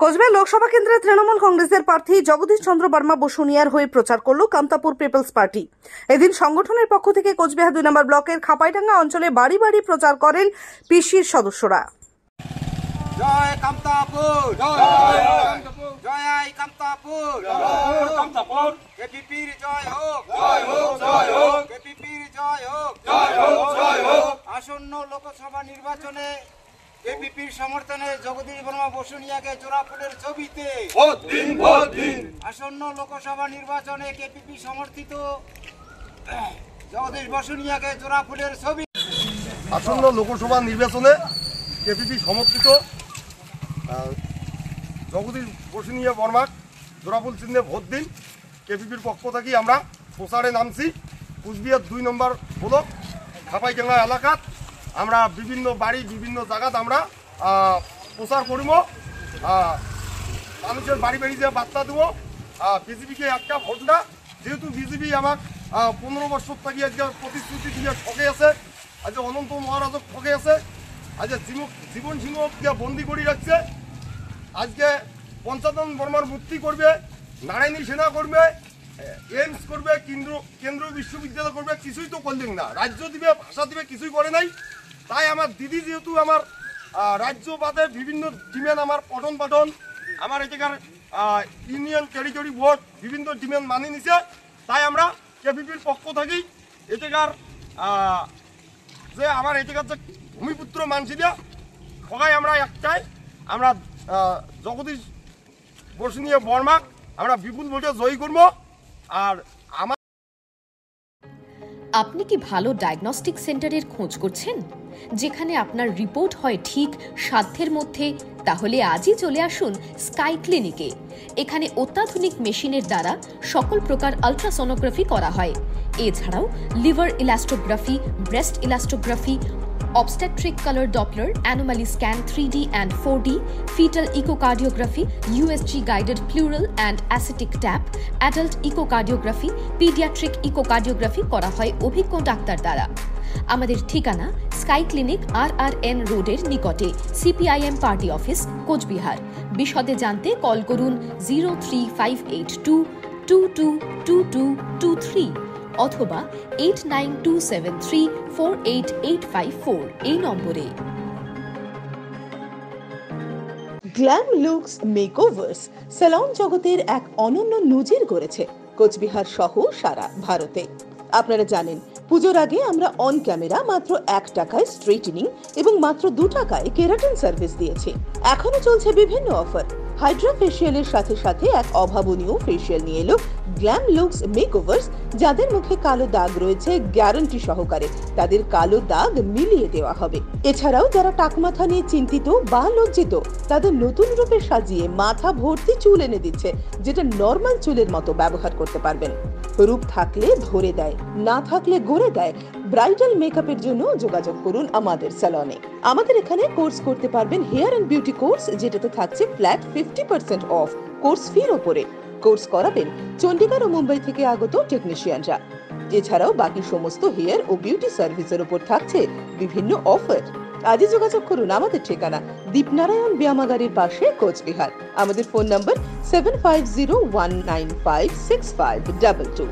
কোচবিহার লোকসভা কেন্দ্রে তৃণমূল কংগ্রেসের প্রার্থী জগদীশ চন্দ্র বর্মা বসুনিয়ার হয়ে প্রচার করল কামতাপুর পিপলস পার্টি। এদিন সংগঠনের পক্ষ থেকে কোচবিহার 2 নম্বর ব্লকের খাপাইডাঙ্গা অঞ্চলে বাড়ি বাড়ি প্রচার করেন পিসির সদস্যরা। জয় কামতাপুর, জয় কামতাপুর, কামতাপুর, কেপিপির জয় হোক, জয় হোক, জয় হোক, কেপিপির জয় হোক, জয় হোক, জয় হোক। আসন্ন লোকসভা নির্বাচনে কেপিপির সমর্থনে জগদীশ বর্মা বসুনিয়াকে জোড়াফুলের ছবিতে ভোট দিন, ভোট দিন। আসন্ন লোকসভা নির্বাচনে কেপিপি সমর্থিত জগদীশ বসুনিয়াকে জোড়াফুলের ছবি। আসন্ন লোকসভা নির্বাচনে কেপিপি সমর্থিত জগদীশ বসুনিয়া বর্মা জোড়াফুল চিহ্নে ভোট দিন। কেপিপির পক্ষ থেকে আমরা প্রচারে নামছি। কোচবিহার 2 নম্বর ব্লক খাপাইডাঙ্গা এলাকাত আমরা বিভিন্ন বাড়ি বিভিন্ন জায়গাত আমরা প্রচার করব। মানুষের বাড়ি বাড়ি যে বার্তা দেব বিজেপিকে একটা ভোট না, যেহেতু বিজেপি আমাক 15 বছর থেকে আজকে প্রতিশ্রুতি দিয়ে ঠকে আছে, আজকে অনন্ত মহারাজক ঠকে আছে, আজকে জীবন সিংহ বন্দি করে রাখছে, আজকে পঞ্চানন বর্মার মুক্তি করবে, নারায়ণী সেনা করবে, এইমস করবে, কেন্দ্রীয় বিশ্ববিদ্যালয় করবে, কিছুই তো করলেন না। রাজ্য দিবে, ভাষা দিবে, কিছুই করে নাই। তাই আমার দিদি যেহেতু আমার রাজ্য বাদে বিভিন্ন ডিমেন্ড আমার পঠন পাঠন আমার এটাকার ইউনিয়ন টেরিটরি বোর্ড বিভিন্ন ডিমেন্ড মানি নিছে। তাই আমরা কেপিপির পক্ষ থাকি এটাকার যে আমার এটাকার যে ভূমিপুত্র মানসিরা সবাই আমরা একটাই, আমরা জগদীশ বসুনিয়া বর্মা আমরা বিপুল ভোটে জয়ী করব। আর আমার আপনি কি ভালো ডায়াগনস্টিক সেন্টারের খোঁজ করছেন, যেখানে আপনার রিপোর্ট হয় ঠিক সাধ্যের মধ্যে? তাহলে আজই চলে আসুন স্কাই ক্লিনিকে। এখানে অত্যাধুনিক মেশিনের দ্বারা সকল প্রকার আলট্রাসোনোগ্রাফি করা হয়। এছাড়াও liver elastography, breast elastography, obstetric color Doppler, anomaly scan 3D and 4D, fetal echocardiography, USG guided pleural and ascitic tap, adult echocardiography, pediatric echocardiography করা হয় অভিজ্ঞ ডাক্তার দ্বারা। আমাদের ঠিকানা স্কাই ক্লিনিক RRN রোডের নিকটে, CPIM পার্টি অফিস, কোচবিহার। বিশদে জানতে কল করুন 03582 222223 অথবা 8927348854 এই নম্বরে। গ্ল্যাম লুকস মেকওভার্স সেলন জগতের এক অনন্য নজির গড়েছে কোচবিহার সহ সারা ভারতে। আপনারা জানেন, পুজোর আগে আমরা অন ক্যামেরা মাত্র 1 টাকায় স্ট্রেটনিং এবং মাত্র 2 টাকায় কেরাটিন সার্ভিস দিয়েছি। এখনো চলছে বিভিন্ন অফার। হাইড্রা ফেসিয়ালের সাথে সাথে এক অভাবনীয় ফেসিয়াল নিয়ে এলো গ্ল্যাম লুকস মেকওভার্স। যাদের মুখে কালো দাগ রয়েছে, গ্যারান্টি সহকারে তাদের কালো দাগ মিলিয়ে দেওয়া হবে। এছাড়াও যারা টাকমাথা নিয়ে চিন্তিত বা লজ্জিত, তাদের নতুন রূপে সাজিয়ে মাথা ভর্তি চুল এনে দিচ্ছে, যেটা নর্মাল চুলের মতো ব্যবহার করতে পারবেন। রূপ থাকলে ধরে দেয়, না থাকলে গড়ে দেয়। ব্রাইডাল মেকআপের জন্য যোগাযোগ করুন আমাদের স্যালনে। আমাদের এখানে কোর্স করতে পারবেন হেয়ার এন্ড বিউটি কোর্স, যেটাতে থাকছে ফ্ল্যাট 50% অফ কোর্স ফির ওপরে। কোর্স করাবেন চণ্ডীগড় ও মুম্বাই থেকে আগত টেকনিশিয়ানরা। এছাড়াও বাকি সমস্ত হেয়ার ও বিউটি সার্ভিসের উপর থাকছে বিভিন্ন অফার। আজই যোগাযোগ করুন আমাদের ঠিকানা দীপনারায়ণ ব্যায়ামাগারের পাশে, কোচবিহার। আমাদের ফোন নম্বর 7501956522।